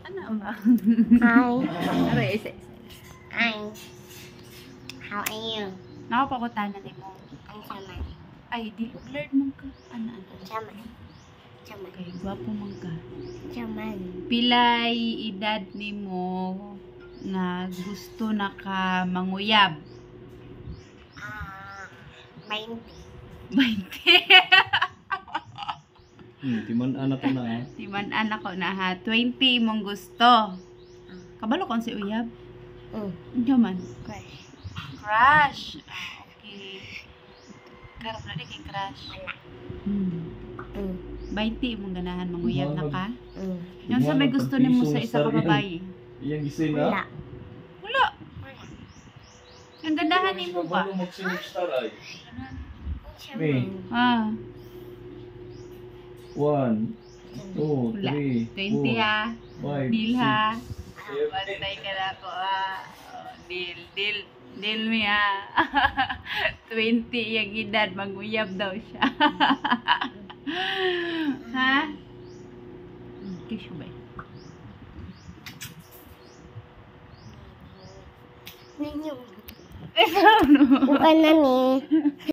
Ano ba? Hi. Aray, isa. Hi. How are you? Nakapakutanan ni mo. Ang sama. Ay, di blurred mo ka. Ano? Sama. Sama. Okay, gwapo mo ka. Sama. Pilay edad ni mo na gusto na ka manguyab? 20. 20. Timan anak na. Timan anak ko na ha. 20 mong gusto. Kabalo kung si uyab? Ano man? Crush. Crush. Ah, okay. Karap na di kay crush. Wala. 20 mong ganahan manguyab na ka? Mm. Yung sa may gusto ni mo sa isa ka babae? Iyang gising Wala. na. Wala. Wala. Ang gandahan ni mo ba? Mag-sinistar ay. Sama. May. Ah, 1, 2, wala. 3, 20 ha. 5, Deal ha. 6, Bantay ka na ako ha. Oh, deal, deal. Deal me ha. 20 yung edad, maguyab daw siya. Ha? Tissue ba? Ninyo. Ano? Ano ni?